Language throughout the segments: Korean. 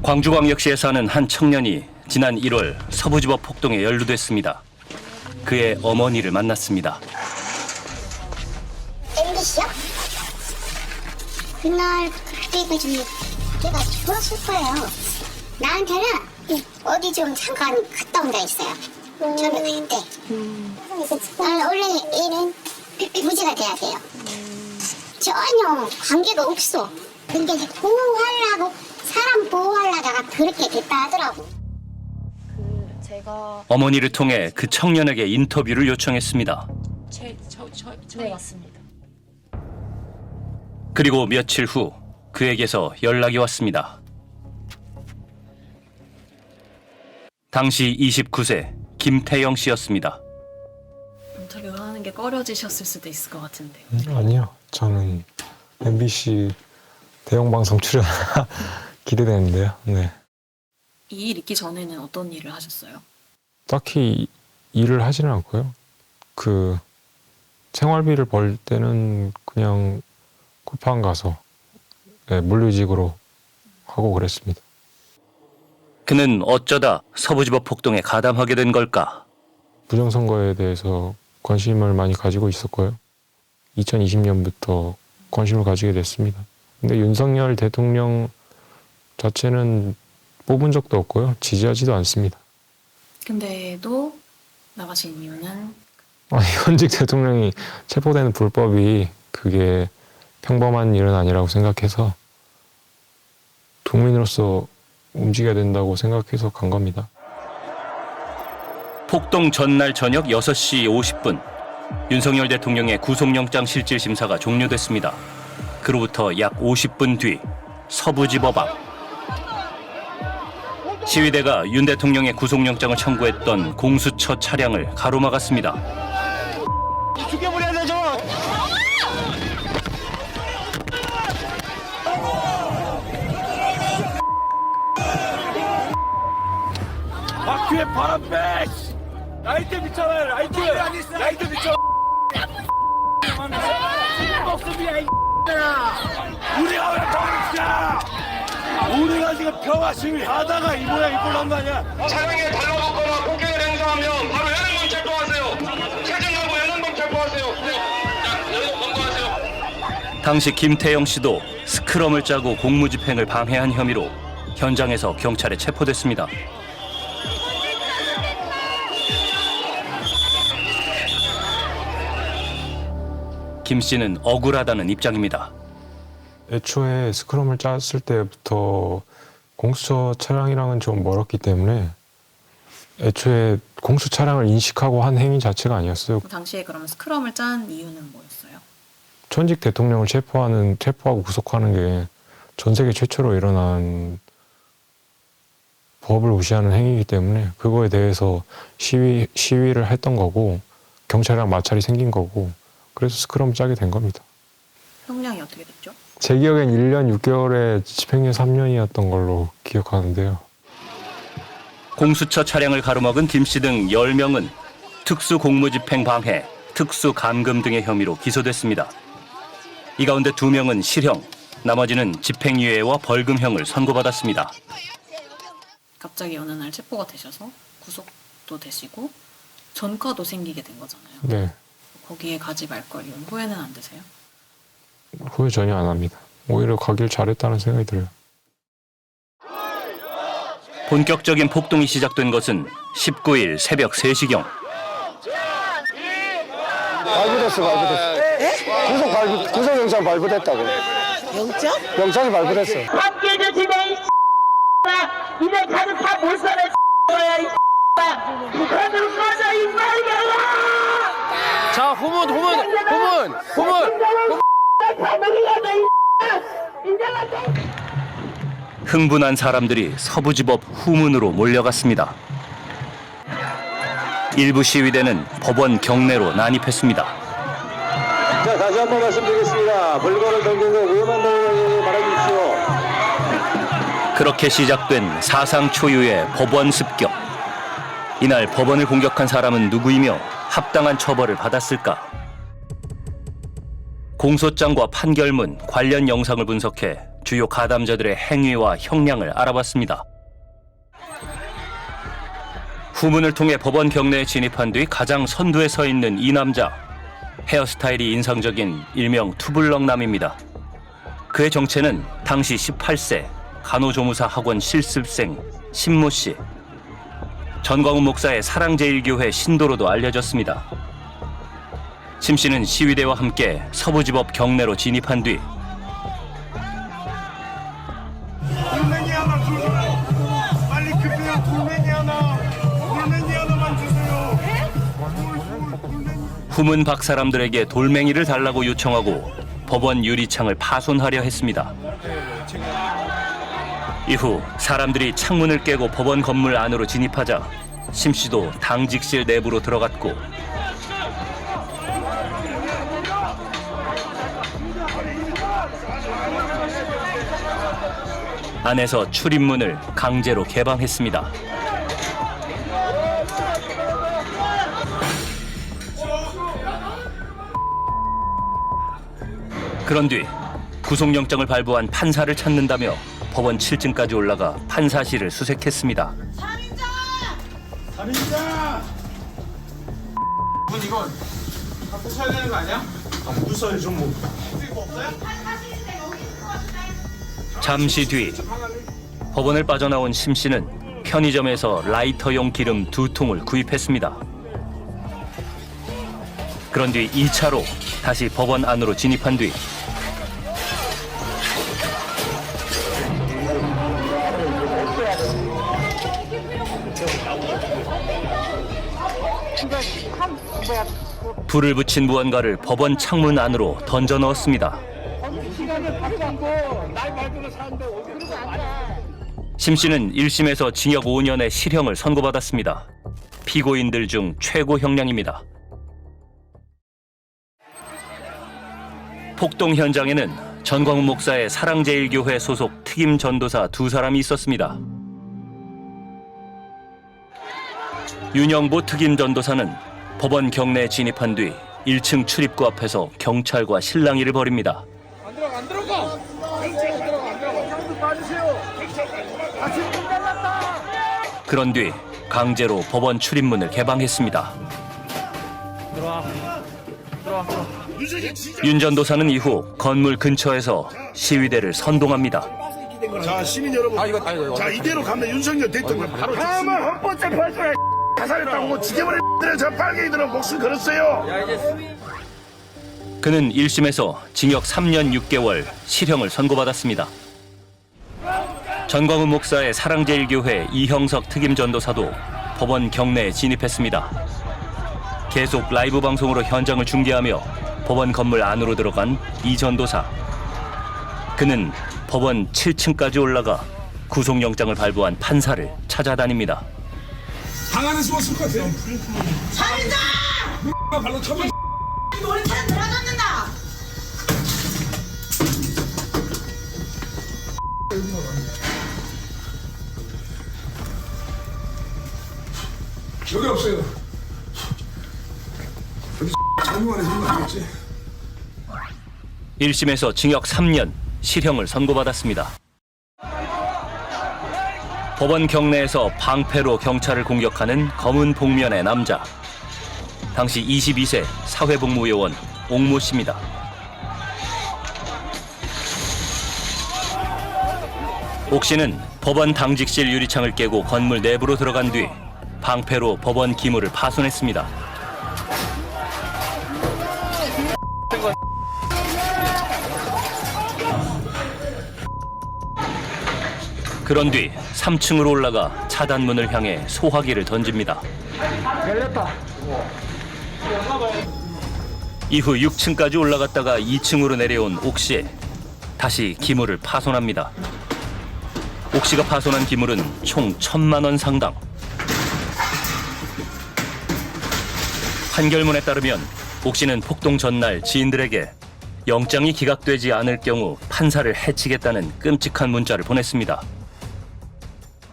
광주광역시에 사는 한 청년이 지난 1월 서부지법 폭동에 연루됐습니다. 그의 어머니를 만났습니다. MBC요? 그날 그때가 걔가 죽었을 거예요. 나한테는 어디 좀 잠깐 갔다 온다 했어요. 저녁 그때. 나는 원래 얘는 무죄가 돼야 돼요. 전혀 관계가 없어. 근데 이제 보호하려고 사람 보호하려다가 그렇게 됐다 하더라고. 어머니를 통해 그 청년에게 인터뷰를 요청했습니다. 네, 맞습니다. 그리고 며칠 후 그에게서 연락이 왔습니다. 당시 29세 김태영 씨였습니다. 인터뷰 하는 게 꺼려지셨을 수도 있을 것 같은데. 아니요. 저는 MBC 대형 방송 출연 기대되는데요. 네. 이 일 있기 전에는 어떤 일을 하셨어요? 딱히 일을 하지는 않고요. 그 생활비를 벌 때는 그냥 쿠팡 가서 물류직으로 하고 그랬습니다. 그는 어쩌다 서부지법 폭동에 가담하게 된 걸까? 부정선거에 대해서 관심을 많이 가지고 있었고요. 2020년부터 관심을 가지게 됐습니다. 근데 윤석열 대통령 자체는 뽑은 적도 없고요. 지지하지도 않습니다. 근데도 나가신 이유는? 현직 대통령이 체포되는 불법이 그게 평범한 일은 아니라고 생각해서 국민으로서 움직여야 된다고 생각해서 간 겁니다. 폭동 전날 저녁 6시 50분 윤석열 대통령의 구속영장 실질 심사가 종료됐습니다. 그로부터 약 50분 뒤 서부지법 앞 시위대가 윤 대통령의 구속영장을 청구했던 공수처 차량을 가로막았습니다. 죽여버려야 되죠. 바퀴에 바람 빼. 라이트 미쳐라. 라이트 미쳐. 목숨이야 이 우리가 왜 병이야? 우리가 지금 평화 시위하다가 이 모양 입고 난 거 아니야? 차량에 달라붙거나 폭행을 행사하면 바로 연행범 체포하세요. 체증하고 연행범 체포하세요. 연행범 검거하세요. 당시 김태영 씨도 스크럼을 짜고 공무집행을 방해한 혐의로 현장에서 경찰에 체포됐습니다. 김 씨는 억울하다는 입장입니다. 애초에 스크럼을 짰을 때부터 공수처 차량이랑은 좀 멀었기 때문에 애초에 공수 차량을 인식하고 한 행위 자체가 아니었어요. 그 당시에 그러면 스크럼을 짠 이유는 뭐였어요? 전직 대통령을 체포하고 구속하는 게 전 세계 최초로 일어난 법을 무시하는 행위이기 때문에 그거에 대해서 시위를 했던 거고 경찰이랑 마찰이 생긴 거고 그래서 스크럼 짜게 된 겁니다. 형량이 어떻게 됐죠? 제 기억엔 1년 6개월에 집행유예 3년이었던 걸로 기억하는데요. 공수처 차량을 가로막은 김 씨 등 10명은 특수공무집행 방해, 특수감금 등의 혐의로 기소됐습니다. 이 가운데 2명은 실형, 나머지는 집행유예와 벌금형을 선고받았습니다. 갑자기 어느 날 체포가 되셔서 구속도 되시고 전과도 생기게 된 거잖아요. 네, 거기에 가지 말 걸 이런 후회는 안 드세요? 후회 전혀 안 합니다. 오히려 가길 잘했다는 생각이 들어요. 본격적인 폭동이 시작된 것은 19일 새벽 3시경. 발부됐어. 구속 영장 발부됐다고. 영장? 영장이 발부됐어. 함께 주시네 이 니네 가족 다 못 살아 이 북한으로 꺼져 이 말이야. 자, 후문. 흥분한 사람들이 서부지법 후문으로 몰려갔습니다. 일부 시위대는 법원 경내로 난입했습니다. 자, 다시 한번 말씀드리겠습니다. 물건을 던지고 위험한 동작을 말해주십시오. 그렇게 시작된 사상 초유의 법원 습격. 이날 법원을 공격한 사람은 누구이며 합당한 처벌을 받았을까? 공소장과 판결문, 관련 영상을 분석해 주요 가담자들의 행위와 형량을 알아봤습니다. 후문을 통해 법원 경내에 진입한 뒤 가장 선두에 서 있는 이 남자. 헤어스타일이 인상적인 일명 투블럭남입니다. 그의 정체는 당시 18세 간호조무사 학원 실습생 신모 씨. 전광훈 목사의 사랑제일교회 신도로도 알려졌습니다. 심 씨는 시위대와 함께 서부지법 경내로 진입한 뒤 돌멩이 하나 주세요. 빨리 급해요. 돌멩이 하나만 주세요. 후문 밖 사람들에게 돌멩이를 달라고 요청하고 법원 유리창을 파손하려 했습니다. 이후 사람들이 창문을 깨고 법원 건물 안으로 진입하자 심 씨도 당직실 내부로 들어갔고 안에서 출입문을 강제로 개방했습니다. 그런 뒤 구속영장을 발부한 판사를 찾는다며 법원 7층까지 올라가 판사실을 수색했습니다. 살인자! 이거 다 부숴야 되는 거 아니야? 부숴요 좀 뭐. 이거 없어요? 잠시 뒤 법원을 빠져나온 심 씨는 편의점에서 라이터용 기름 2통을 구입했습니다. 그런 뒤 2차로 다시 법원 안으로 진입한 뒤 불을 붙인 무언가를 법원 창문 안으로 던져 넣었습니다. 심 씨는 1심에서 징역 5년의 실형을 선고받았습니다. 피고인들 중 최고 형량입니다. 폭동 현장에는 전광훈 목사의 사랑제일교회 소속 특임 전도사 2사람이 있었습니다. 윤영보 특임 전도사는 법원 경내에 진입한 뒤 1층 출입구 앞에서 경찰과 실랑이를 벌입니다. 안 들어가. 경찰 안 들어가. 형도 빠지세요. 같이 문 닫았다. 그런 뒤 강제로 법원 출입문을 개방했습니다. 윤 전도사는 이후 건물 근처에서 시위대를 선동합니다. 자 시민 여러분. 자 이대로 가면 윤석열 대통령 바로 다음은 헌법재판소에 자살했다고 죽여버린 저 빨갱이들은 목숨 걸었어요. 그는 1심에서 징역 3년 6개월 실형을 선고받았습니다. 전광훈 목사의 사랑제일교회 이형석 특임 전도사도 법원 경내에 진입했습니다. 계속 라이브 방송으로 현장을 중계하며 법원 건물 안으로 들어간 이 전도사. 그는 법원 7층까지 올라가 구속영장을 발부한 판사를 찾아다닙니다. 방 안에 숨었을 것 같아요. 살인자! 발로 쳐봐. 우리 차에 들어갔는다. 여기 없어요. 여기 장유 안에 있는 거 아니겠지? 1심에서 징역 3년, 실형을 선고받았습니다. 법원 경내에서 방패로 경찰을 공격하는 검은 복면의 남자. 당시 22세 사회복무요원 옥모 씨입니다. 옥 씨는 법원 당직실 유리창을 깨고 건물 내부로 들어간 뒤 방패로 법원 기물을 파손했습니다. 그런 뒤 3층으로 올라가 차단문을 향해 소화기를 던집니다. 열렸다. 이후 6층까지 올라갔다가 2층으로 내려온 옥 씨. 다시 기물을 파손합니다. 옥 씨가 파손한 기물은 총 1,000만 원 상당. 판결문에 따르면 옥 씨는 폭동 전날 지인들에게 영장이 기각되지 않을 경우 판사를 해치겠다는 끔찍한 문자를 보냈습니다.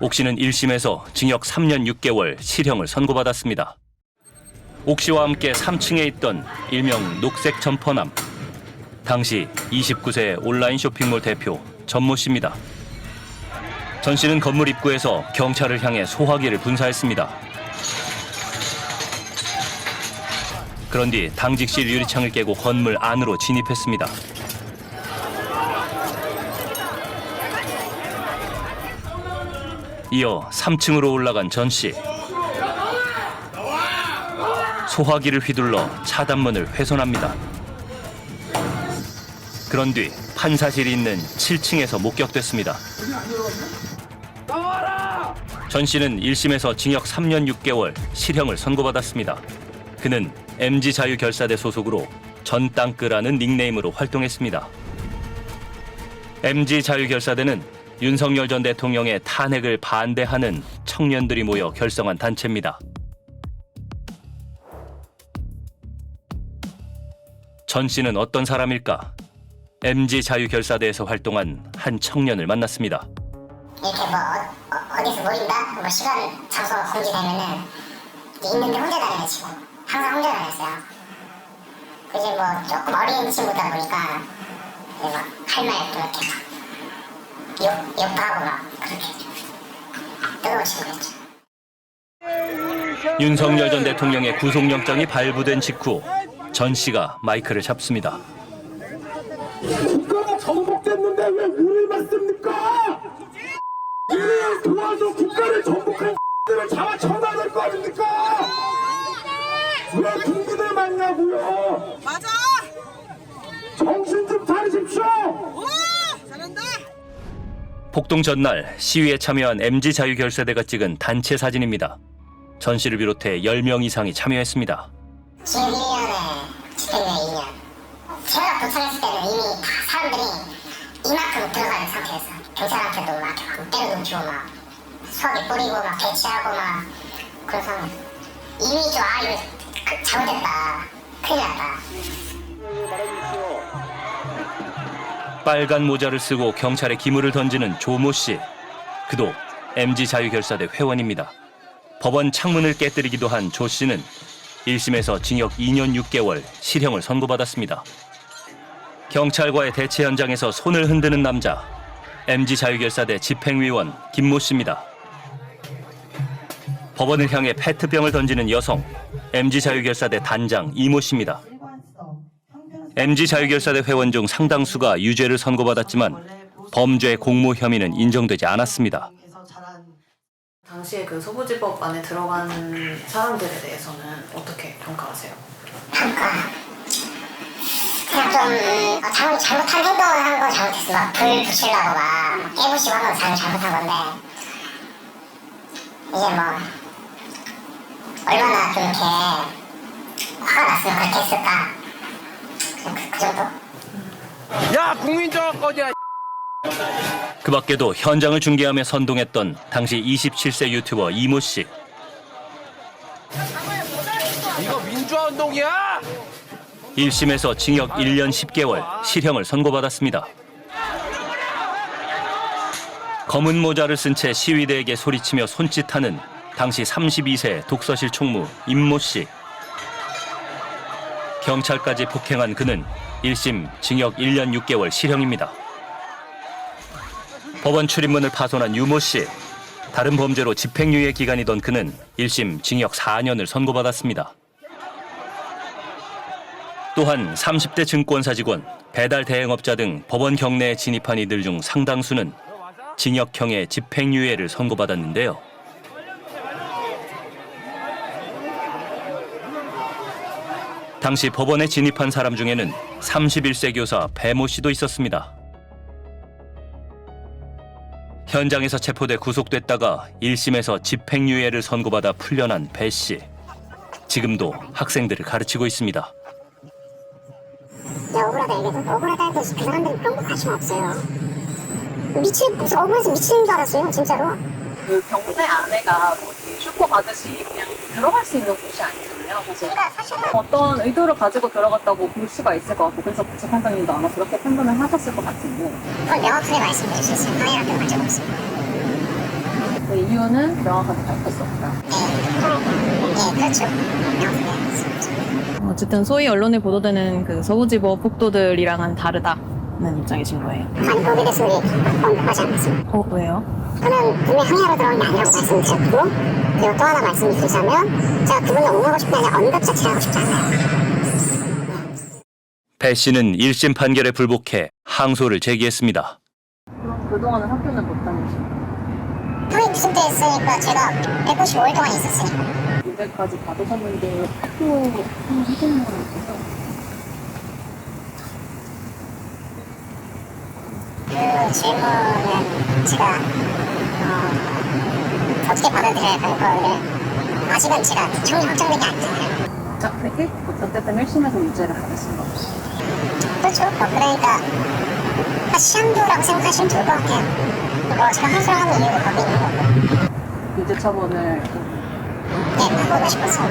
옥 씨는 1심에서 징역 3년 6개월 실형을 선고받았습니다. 옥 씨와 함께 3층에 있던 일명 녹색 점퍼남. 당시 29세 온라인 쇼핑몰 대표 전모 씨입니다. 전 씨는 건물 입구에서 경찰을 향해 소화기를 분사했습니다. 그런 뒤 당직실 유리창을 깨고 건물 안으로 진입했습니다. 이어 3층으로 올라간 전 씨. 소화기를 휘둘러 차단문을 훼손합니다. 그런 뒤 판사실이 있는 7층에서 목격됐습니다. 전 씨는 1심에서 징역 3년 6개월, 실형을 선고받았습니다. 그는 MG자유결사대 소속으로 전땅끄라는 닉네임으로 활동했습니다. MG자유결사대는 윤석열 전 대통령의 탄핵을 반대하는 청년들이 모여 결성한 단체입니다. 전 씨는 어떤 사람일까? MG자유결사대에서 활동한 한 청년을 만났습니다. 이렇게 뭐 어디서 모인다? 뭐 시간, 장소 공지되면은 있는데 혼자 다니는 친구. 항상 혼자 다녔어요. 이제 뭐 조금 어린 친구다 보니까 할 말도 이렇게 욕도 하고 막 그렇게 뜨거운 친구였죠. 윤석열 전 대통령의 구속영장이 발부된 직후 전 씨가 마이크를 잡습니다. 국가가 정복됐는데 왜 우리를 맞습니까? 이를 도와줘 국가를 정복한 들을 잡아 쳐놔야 될 거 아닙니까? 왜 국민을 맞냐고요? 맞아. 정신 좀 차리십시오. 잘한다. 폭동 전날 시위에 참여한 MG자유결사대가 찍은 단체 사진입니다. 전 씨를 비롯해 10명 이상이 참여했습니다. 지금 1년에 집행유예 2년. 제가 도착했을 때는 이미 다 사람들이 이만큼 들어가는 상태였어. 경찰한테도 막 때려눕히고 막 수화기 뿌리고 막 배치하고 막 그런 상황. 이미 좀 이거 잘못됐다. 큰일 났다. 빨간 모자를 쓰고 경찰에 기물을 던지는 조모 씨. 그도 MG자유결사대 회원입니다. 법원 창문을 깨뜨리기도 한 조 씨는 1심에서 징역 2년 6개월, 실형을 선고받았습니다. 경찰과의 대치 현장에서 손을 흔드는 남자, MG자유결사대 집행위원 김모 씨입니다. 법원을 향해 페트병을 던지는 여성, MG자유결사대 단장 이모 씨입니다. MG자유결사대 회원 중 상당수가 유죄를 선고받았지만 범죄 공모 혐의는 인정되지 않았습니다. 당시에 그 소부지법 안에 들어간 사람들에 대해서는 어떻게 평가하세요? 그냥 좀 잘못한 행동을 한 거 잘못했어. 막 불 붙이려고 막 깨부시고 한 건 잘못한 건데 이제 뭐 얼마나 좀 이렇게 화가 났으면 그렇게 했을까. 그 정도? 야 국민정권이야. 그 밖에도 현장을 중계하며 선동했던 당시 27세 유튜버 이모 씨. 이거 민주화운동이야. 1심에서 징역 1년 10개월, 실형을 선고받았습니다. 검은 모자를 쓴 채 시위대에게 소리치며 손짓하는 당시 32세 독서실 총무 임모 씨. 경찰까지 폭행한 그는 1심 징역 1년 6개월 실형입니다. 법원 출입문을 파손한 유모 씨. 다른 범죄로 집행유예 기간이던 그는 1심 징역 4년을 선고받았습니다. 또한 30대 증권사 직원, 배달 대행업자 등 법원 경내에 진입한 이들 중 상당수는 징역형의 집행유예를 선고받았는데요. 당시 법원에 진입한 사람 중에는 31세 교사 배모 씨도 있었습니다. 현장에서 체포돼 구속됐다가 1심에서 집행유예를 선고받아 풀려난 배 씨. 지금도 학생들을 가르치고 있습니다. 억울하다 이게 억울하다 해도 그 사람들이 그런 거 관심 없어요. 무슨 억울해서 미치는 줄 알았어요 진짜로. 그 경매 안에가 뭐 슈퍼 가듯이 그냥 들어갈 수 있는 곳이 아니잖아요. 사실 어떤 의도를 가지고 들어갔다고 볼 수가 있을 것 같고 그래서 부처 판사님도 아마 그렇게 판단을 하셨을 것 같은데 그건 명확하게 말씀드릴 수 있어요. 방해라도 간 적 없어요. 그 이유는 명확하게 밝힐 수 없다. 네, 그렇죠. 명확하게 말씀드리죠. 어쨌든 소위 언론에 보도되는 그 서부지법 폭도들이랑은 다르다. 하는 입장이신 거예요? 반법에 대해서 언급하지 않았습니다. 왜요? 저는 분명 항의하러 들어온 게 아니라고 말씀드렸고, 그리고 또 하나 말씀드리자면 제가 그분을 옹호하고 싶지 않아요. 언급 자체를 하고 싶지 않아요. 배 씨는 1심 판결에 불복해 항소를 제기했습니다. 그럼 그동안은 학교는 못 다니시고 형이 무슨 때 했으니까 제가 195일 동안 있었으니까. 이제까지 받으셨는데 학교 하시는 건 없어서 그 질문은 제가 어떻게 받아들여야 할까를 아직은 제가 처음에 확정된 게 아니잖아요. 자, 그렇게 어쨌든 1심에서 유죄를 받으신 거죠. 그렇죠. 그러니까 시한부라고 생각하시면 좋을 것 같아요. 제가 항소를 하는 이유가 거기 있는 거고. 유죄 처분을 바꾸고 싶어서.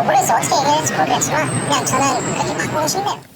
모르겠어요. 어떻게 얘기할지 모르겠지만 그냥 저는 그렇게 바꾸고 싶네요.